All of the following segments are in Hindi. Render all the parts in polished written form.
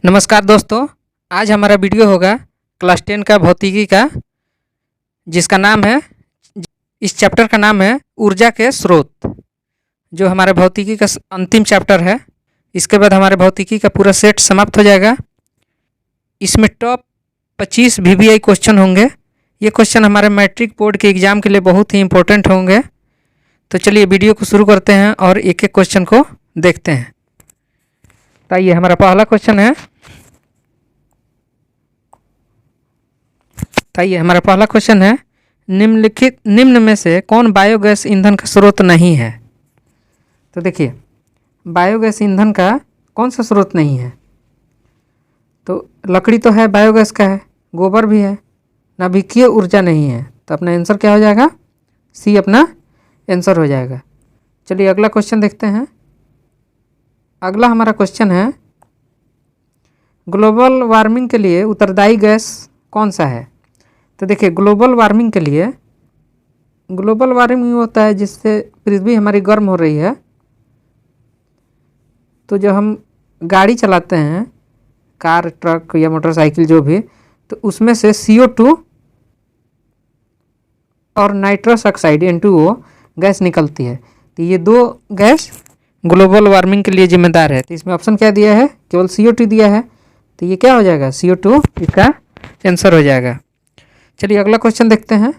नमस्कार दोस्तों, आज हमारा वीडियो होगा क्लास 10 का भौतिकी का, जिसका नाम है, इस चैप्टर का नाम है ऊर्जा के स्रोत, जो हमारे भौतिकी का अंतिम चैप्टर है। इसके बाद हमारे भौतिकी का पूरा सेट समाप्त हो जाएगा। इसमें टॉप 25 VBI क्वेश्चन होंगे। ये क्वेश्चन हमारे मैट्रिक बोर्ड के एग्ज़ाम के लिए बहुत ही इम्पोर्टेंट होंगे। तो चलिए वीडियो को शुरू करते हैं और एक एक क्वेश्चन को देखते हैं। तो ये हमारा पहला क्वेश्चन है। निम्न में से कौन बायोगैस ईंधन का स्रोत नहीं है? तो देखिए, बायोगैस ईंधन का कौन सा स्रोत नहीं है? तो लकड़ी तो है, बायोगैस का है, गोबर भी है, नाभिकीय ऊर्जा नहीं है। तो अपना आंसर क्या हो जाएगा? सी अपना आंसर हो जाएगा। चलिए अगला क्वेश्चन देखते हैं। अगला हमारा क्वेश्चन है, ग्लोबल वार्मिंग के लिए उत्तरदायी गैस कौन सा है? तो देखिए, ग्लोबल वार्मिंग के लिए, ग्लोबल वार्मिंग होता है जिससे पृथ्वी हमारी गर्म हो रही है। तो जो हम गाड़ी चलाते हैं, कार, ट्रक या मोटरसाइकिल जो भी, तो उसमें से CO2 और नाइट्रस ऑक्साइड N2O गैस निकलती है। तो ये दो गैस ग्लोबल वार्मिंग के लिए जिम्मेदार है। तो इसमें ऑप्शन क्या दिया है? केवल CO2 दिया है। तो ये क्या हो जाएगा? CO2 इसका आंसर हो जाएगा। चलिए अगला क्वेश्चन देखते हैं।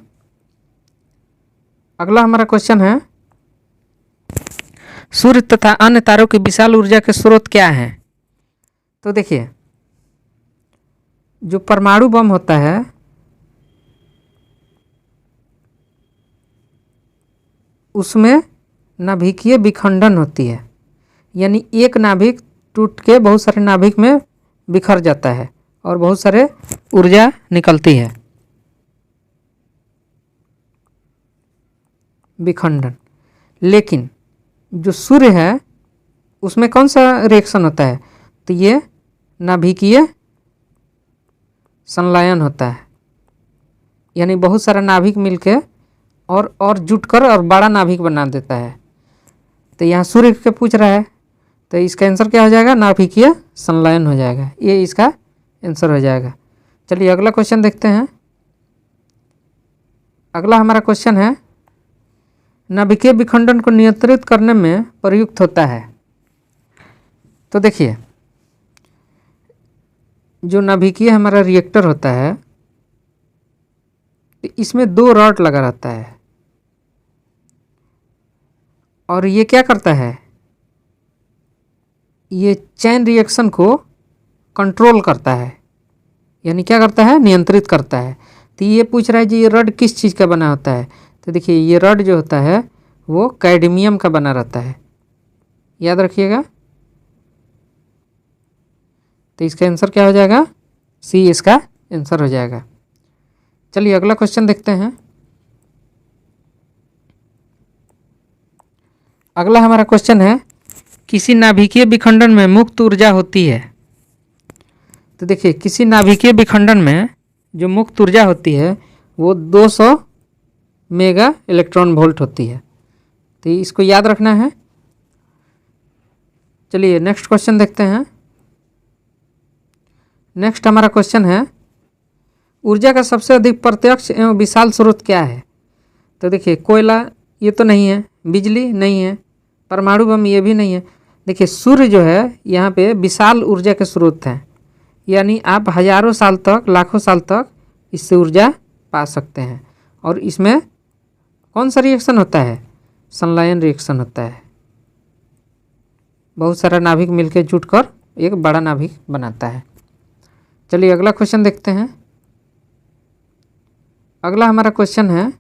अगला हमारा क्वेश्चन है, सूर्य तथा अन्य तारों की विशाल ऊर्जा के स्रोत क्या हैं? तो देखिए, जो परमाणु बम होता है, उसमें नाभिकीय विखंडन होती है, यानी एक नाभिक टूट के बहुत सारे नाभिक में बिखर जाता है और बहुत सारे ऊर्जा निकलती है, विखंडन। लेकिन जो सूर्य है उसमें कौन सा रिएक्शन होता है? तो ये नाभिकीय संलयन होता है, यानी बहुत सारा नाभिक मिलके और जुटकर और बड़ा नाभिक बना देता है। तो यहाँ सूर्य के पूछ रहा है, तो इसका आंसर क्या हो जाएगा? नाभिकीय संलयन हो जाएगा। ये इसका आंसर हो जाएगा। चलिए अगला क्वेश्चन देखते हैं। अगला हमारा क्वेश्चन है, नाभिकीय विखंडन को नियंत्रित करने में प्रयुक्त होता है। तो देखिए, जो नाभिकीय हमारा रिएक्टर होता है, इसमें 2 रॉड लगा रहता है और ये क्या करता है? ये चैन रिएक्शन को कंट्रोल करता है, यानी क्या करता है? नियंत्रित करता है। तो ये पूछ रहा है जी, ये रॉड किस चीज़ का बना होता है? तो देखिए, ये रॉड जो होता है वो कैडमियम का बना रहता है, याद रखिएगा। तो इसका आंसर क्या हो जाएगा? सी इसका आंसर हो जाएगा। चलिए अगला क्वेश्चन देखते हैं। अगला हमारा क्वेश्चन है, किसी नाभिकीय विखंडन में मुक्त ऊर्जा होती है। तो देखिए, किसी नाभिकीय विखंडन में जो मुक्त ऊर्जा होती है वो 200 मेगा इलेक्ट्रॉन वोल्ट होती है। तो इसको याद रखना है। चलिए नेक्स्ट क्वेश्चन देखते हैं। नेक्स्ट हमारा क्वेश्चन है, ऊर्जा का सबसे अधिक प्रत्यक्ष एवं विशाल स्रोत क्या है? तो देखिए, कोयला ये तो नहीं है, बिजली नहीं है, परमाणु बम ये भी नहीं है। देखिए, सूर्य जो है यहाँ पे विशाल ऊर्जा के स्रोत हैं, यानी आप हजारों साल तक, लाखों साल तक इससे ऊर्जा पा सकते हैं। और इसमें कौन सा रिएक्शन होता है? संलयन रिएक्शन होता है। बहुत सारा नाभिक मिलकर जुटकर एक बड़ा नाभिक बनाता है। चलिए अगला क्वेश्चन देखते हैं। अगला हमारा क्वेश्चन है,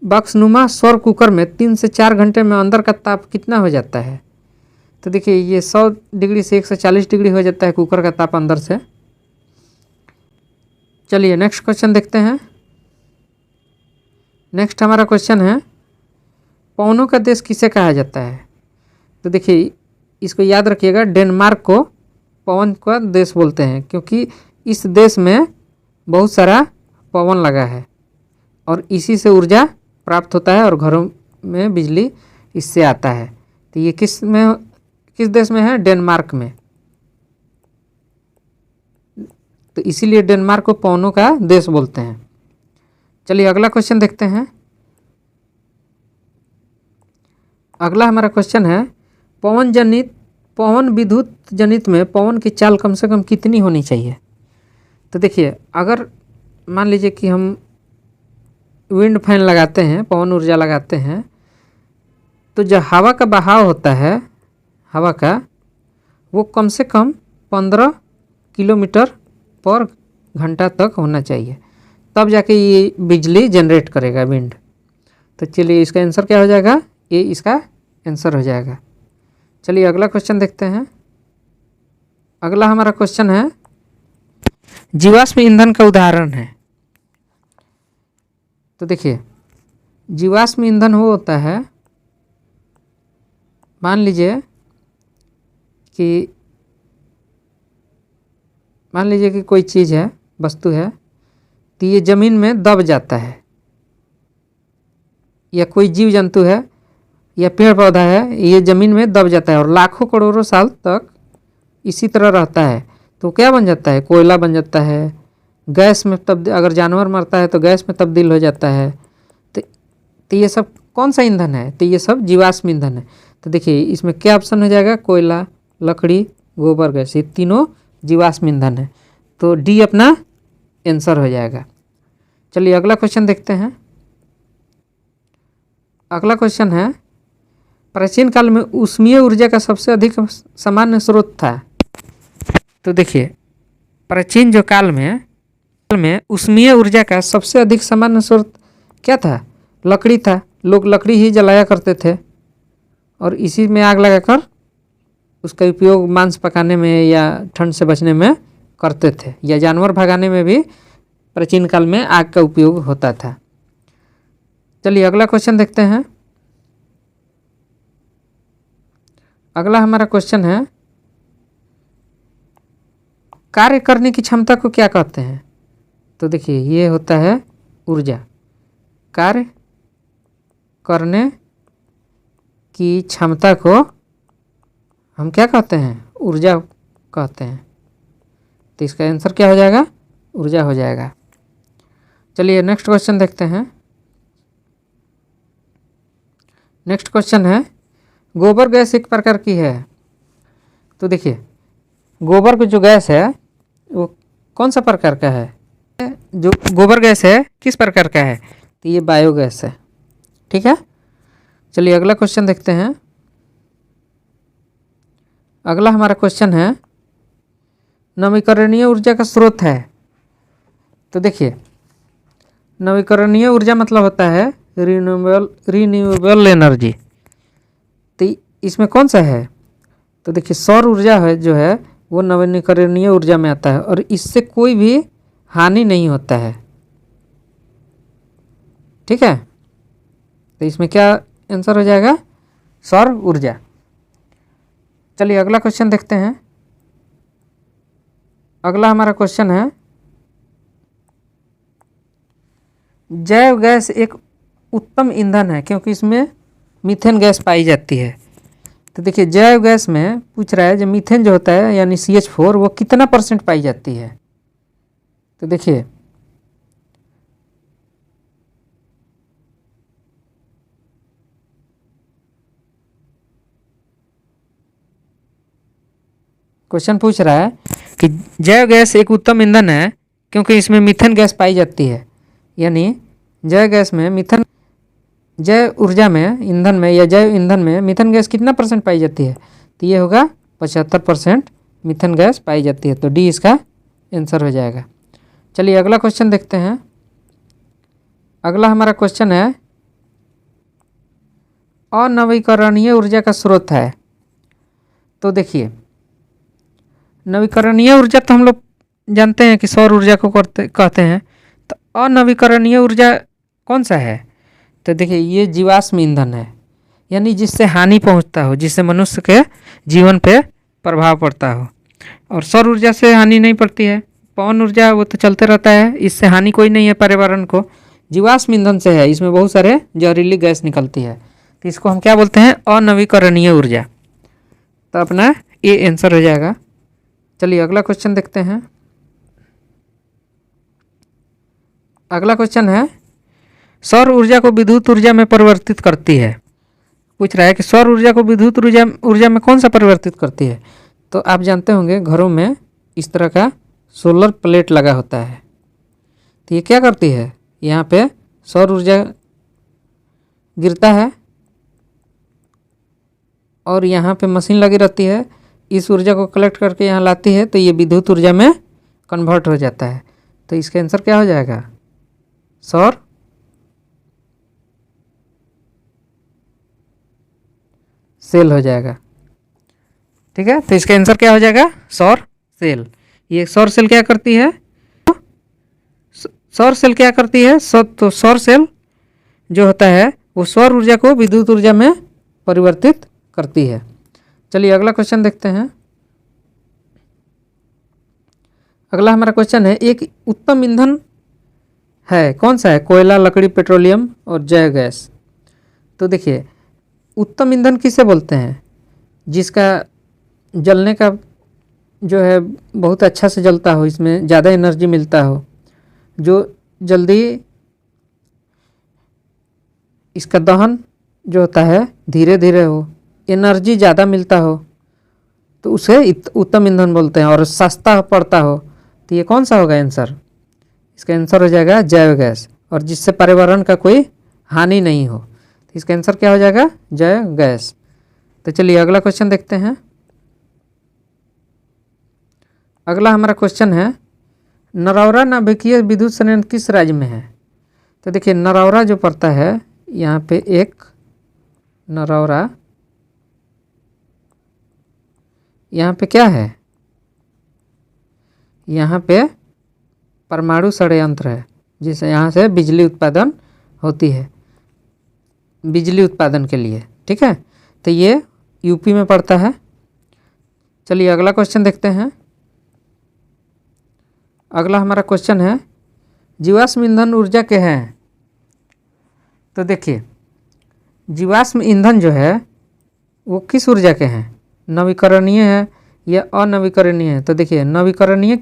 बक्सनुमा सौर कुकर में 3 से 4 घंटे में अंदर का ताप कितना हो जाता है? तो देखिए, ये 100 डिग्री से 140 डिग्री हो जाता है कुकर का ताप अंदर से। चलिए नेक्स्ट क्वेश्चन देखते हैं। नेक्स्ट हमारा क्वेश्चन है, पवनों का देश किसे कहा जाता है? तो देखिए, इसको याद रखिएगा, डेनमार्क को पवन का देश बोलते हैं, क्योंकि इस देश में बहुत सारा पवन लगा है और इसी से ऊर्जा प्राप्त होता है और घरों में बिजली इससे आता है। तो ये किस देश में है? डेनमार्क में। तो इसीलिए डेनमार्क को पवनों का देश बोलते हैं। चलिए अगला क्वेश्चन देखते हैं। अगला हमारा क्वेश्चन है पवन विद्युत जनित में पवन की चाल कम से कम कितनी होनी चाहिए। तो देखिए, अगर मान लीजिए कि हम विंड फैन लगाते हैं, पवन ऊर्जा लगाते हैं, तो जो हवा का बहाव होता है हवा का, वो कम से कम 15 किलोमीटर पर घंटा तक होना चाहिए, तब जाके ये बिजली जनरेट करेगा विंड। तो चलिए इसका आंसर क्या हो जाएगा, ये इसका आंसर हो जाएगा। चलिए अगला क्वेश्चन देखते हैं। अगला हमारा क्वेश्चन है जीवाश्म ईंधन का उदाहरण है। तो देखिए, जीवाश्म ईंधन वो होता है, मान लीजिए कि कोई चीज़ है, वस्तु है, तो ये ज़मीन में दब जाता है, या कोई जीव जंतु है या पेड़ पौधा है, ये ज़मीन में दब जाता है और लाखों करोड़ों साल तक इसी तरह रहता है, तो क्या बन जाता है, कोयला बन जाता है, गैस में अगर जानवर मरता है तो गैस में तब्दील हो जाता है। तो ये सब कौन सा ईंधन है, तो ये सब जीवाश्म ईंधन है। तो देखिए इसमें क्या ऑप्शन हो जाएगा, कोयला, लकड़ी, गोबर गैस, ये तीनों जीवाश्म ईंधन है। तो डी अपना आंसर हो जाएगा। चलिए अगला क्वेश्चन देखते हैं। अगला क्वेश्चन है प्राचीन काल में ऊष्मीय ऊर्जा का सबसे अधिक सामान्य स्रोत था। तो देखिए, प्राचीन जो काल में ऊष्मीय ऊर्जा का सबसे अधिक सामान्य स्रोत क्या था, लकड़ी था। लोग लकड़ी ही जलाया करते थे और इसी में आग लगाकर उसका उपयोग मांस पकाने में या ठंड से बचने में करते थे, या जानवर भगाने में भी प्राचीन काल में आग का उपयोग होता था। चलिए अगला क्वेश्चन देखते हैं। अगला हमारा क्वेश्चन है कार्य करने की क्षमता को क्या कहते हैं। तो देखिए, ये होता है ऊर्जा। कार्य करने की क्षमता को हम क्या कहते हैं, ऊर्जा कहते हैं। तो इसका आंसर क्या हो जाएगा, ऊर्जा हो जाएगा। चलिए नेक्स्ट क्वेश्चन देखते हैं। नेक्स्ट क्वेश्चन है गोबर गैस एक प्रकार की है। तो देखिए, गोबर की जो गैस है वो कौन सा प्रकार का है, जो गोबर गैस है किस प्रकार का है, तो ये बायोगैस है। ठीक है। चलिए अगला क्वेश्चन देखते हैं। अगला हमारा क्वेश्चन है नवीकरणीय ऊर्जा का स्रोत है। तो देखिए, नवीकरणीय ऊर्जा मतलब होता है रिन्यूएबल एनर्जी। तो इसमें कौन सा है, तो देखिए सौर ऊर्जा है जो है वो नवीकरणीय ऊर्जा में आता है और इससे कोई भी हानि नहीं होता है। ठीक है। तो इसमें क्या आंसर हो जाएगा, सौर ऊर्जा। चलिए अगला क्वेश्चन देखते हैं। अगला हमारा क्वेश्चन है जैव गैस एक उत्तम ईंधन है क्योंकि इसमें मीथेन गैस पाई जाती है। तो देखिए, जैव गैस में पूछ रहा है जो मीथेन जो होता है यानी CH4 वो कितना % पाई जाती है। तो देखिए, क्वेश्चन पूछ रहा है कि जैव गैस एक उत्तम ईंधन है क्योंकि इसमें मीथेन गैस पाई जाती है, यानी जैव गैस में मीथेन, जैव ऊर्जा में ईंधन में या जैव ईंधन में मीथेन गैस कितना % पाई जाती है, तो ये होगा 75% मीथेन गैस पाई जाती है। तो डी इसका आंसर हो जाएगा। चलिए अगला क्वेश्चन देखते हैं। अगला हमारा क्वेश्चन है अनवीकरणीय ऊर्जा का स्रोत है। तो देखिए, नवीकरणीय ऊर्जा तो हम लोग जानते हैं कि सौर ऊर्जा को कहते हैं। तो अनवीकरणीय ऊर्जा कौन सा है, तो देखिए ये जीवाश्म ईंधन है, यानी जिससे हानि पहुंचता हो, जिससे मनुष्य के जीवन पे प्रभाव पड़ता हो। और सौर ऊर्जा से हानि नहीं पड़ती है, पवन ऊर्जा वो तो चलते रहता है, इससे हानि कोई नहीं है पर्यावरण को। जीवाश्म ईंधन से है, इसमें बहुत सारे जहरीली गैस निकलती है, तो इसको हम क्या बोलते हैं, अनवीकरणीय ऊर्जा। तो अपना ये आंसर हो जाएगा। चलिए अगला क्वेश्चन देखते हैं। अगला क्वेश्चन है, सौर ऊर्जा को विद्युत ऊर्जा में परिवर्तित करती है। पूछ रहा है कि सौर ऊर्जा को विद्युत ऊर्जा में कौन सा परिवर्तित करती है। तो आप जानते होंगे घरों में इस तरह का सोलर प्लेट लगा होता है। तो ये क्या करती है, यहाँ पे सौर ऊर्जा गिरता है और यहाँ पे मशीन लगी रहती है, इस ऊर्जा को कलेक्ट करके यहाँ लाती है, तो ये विद्युत ऊर्जा में कन्वर्ट हो जाता है। तो इसका आंसर क्या हो जाएगा, सौर सेल हो जाएगा। ठीक है, तो इसका आंसर क्या हो जाएगा, सौर सेल। ये सौर सेल क्या करती है, सौर सेल क्या करती है, तो सौर सेल जो होता है वो सौर ऊर्जा को विद्युत ऊर्जा में परिवर्तित करती है। चलिए अगला क्वेश्चन देखते हैं। अगला हमारा क्वेश्चन है, एक उत्तम ईंधन है, कौन सा है, कोयला, लकड़ी, पेट्रोलियम और जैव गैस। तो देखिए उत्तम ईंधन किसे बोलते हैं, जिसका जलने का जो है बहुत अच्छा से जलता हो, इसमें ज़्यादा एनर्जी मिलता हो, जो जल्दी इसका दहन जो होता है धीरे धीरे हो, एनर्जी ज़्यादा मिलता हो, तो उसे उत्तम ईंधन बोलते हैं, और सस्ता पड़ता हो। तो ये कौन सा होगा आंसर, इसका आंसर हो जाएगा जैव गैस, और जिससे पर्यावरण का कोई हानि नहीं हो। तो इसका आंसर क्या हो जाएगा, जैव गैस। तो चलिए अगला क्वेश्चन देखते हैं। अगला हमारा क्वेश्चन है, नरौरा नाभिकीय विद्युत संयंत्र किस राज्य में है। तो देखिए नरौरा जो पड़ता है, यहाँ पे एक नरौरा, यहाँ पे क्या है, यहाँ पे परमाणु षड्यंत्र है, जिससे यहाँ से बिजली उत्पादन होती है, बिजली उत्पादन के लिए। ठीक है, तो ये यूपी में पड़ता है। चलिए अगला क्वेश्चन देखते हैं। अगला हमारा क्वेश्चन है, जीवाश्म ईंधन ऊर्जा के हैं। तो देखिए जीवाश्म ईंधन जो है वो किस ऊर्जा के हैं, नवीकरणीय है या अनवीकरणीय है। तो देखिए नवीकरणीय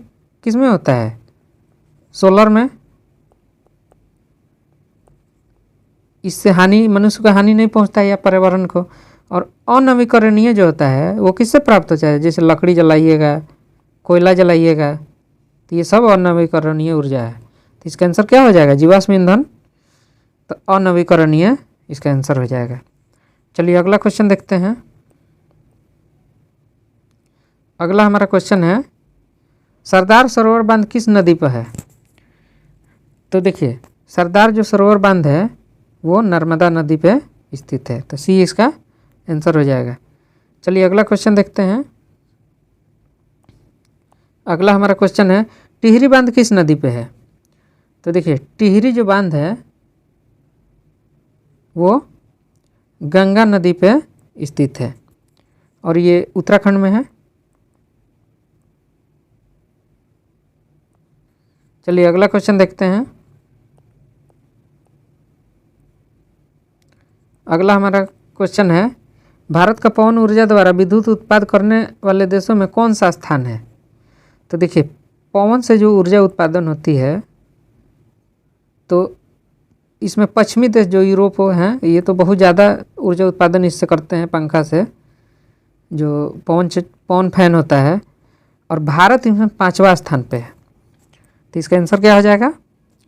किस में होता है, सोलर में, इससे हानि, मनुष्य को हानि नहीं पहुंचता है या पर्यावरण को। और अनवीकरणीय जो होता है वो किससे प्राप्त होता है, जैसे लकड़ी जलाइएगा, कोयला जलाइएगा, तो ये सब अनवीकरणीय ऊर्जा है। तो इसका आंसर क्या हो जाएगा, जीवाश्म ईंधन, तो अनवीकरणीय इसका आंसर हो जाएगा। चलिए अगला क्वेश्चन देखते हैं। अगला हमारा क्वेश्चन है, सरदार सरोवर बांध किस नदी पर है। तो देखिए सरदार जो सरोवर बांध है वो नर्मदा नदी पे स्थित है, तो सी इसका आंसर हो जाएगा। चलिए अगला क्वेश्चन देखते हैं। अगला हमारा क्वेश्चन है, टिहरी बांध किस नदी पे है। तो देखिए टिहरी जो बांध है वो गंगा नदी पे स्थित है, और ये उत्तराखंड में है। चलिए अगला क्वेश्चन देखते हैं। अगला हमारा क्वेश्चन है, भारत का पवन ऊर्जा द्वारा विद्युत उत्पादन करने वाले देशों में कौन सा स्थान है। तो देखिए पवन से जो ऊर्जा उत्पादन होती है, तो इसमें पश्चिमी देश जो यूरोप हैं, ये तो बहुत ज़्यादा ऊर्जा उत्पादन इससे करते हैं, पंखा से जो पवन फैन होता है, और भारत इसमें 5वां स्थान पे है। तो इसका आंसर क्या हो जाएगा,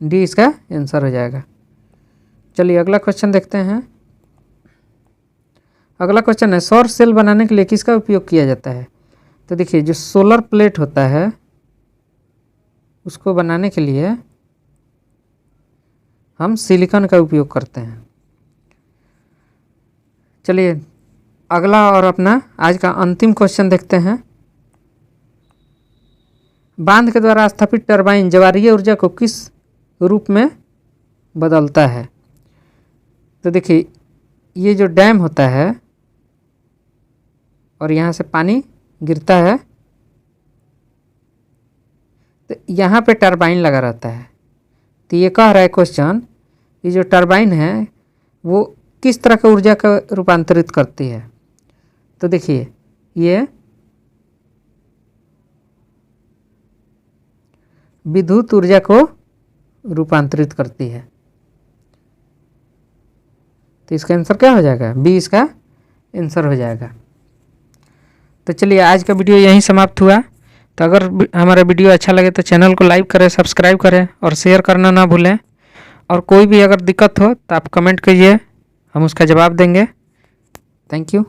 डी इसका आंसर हो जाएगा। चलिए अगला क्वेश्चन देखते हैं। अगला क्वेश्चन है, सौर सेल बनाने के लिए किसका उपयोग किया जाता है। तो देखिए जो सोलर प्लेट होता है उसको बनाने के लिए हम सिलिकॉन का उपयोग करते हैं। चलिए अगला और अपना आज का अंतिम क्वेश्चन देखते हैं। बांध के द्वारा स्थापित टरबाइन ज्वारीय ऊर्जा को किस रूप में बदलता है। तो देखिए ये जो डैम होता है और यहाँ से पानी गिरता है, तो यहाँ पे टरबाइन लगा रहता है। तो ये कह रहा है क्वेश्चन, ये जो टरबाइन है वो किस तरह का ऊर्जा का रूपांतरित करती है। तो देखिए ये विद्युत ऊर्जा को रूपांतरित करती है। तो इसका आंसर क्या हो जाएगा? बी इसका आंसर हो जाएगा। तो चलिए आज का वीडियो यहीं समाप्त हुआ। तो अगर हमारा वीडियो अच्छा लगे तो चैनल को लाइक करें, सब्सक्राइब करें और शेयर करना ना भूलें। और कोई भी अगर दिक्कत हो तो आप कमेंट कीजिए, हम उसका जवाब देंगे। Thank you.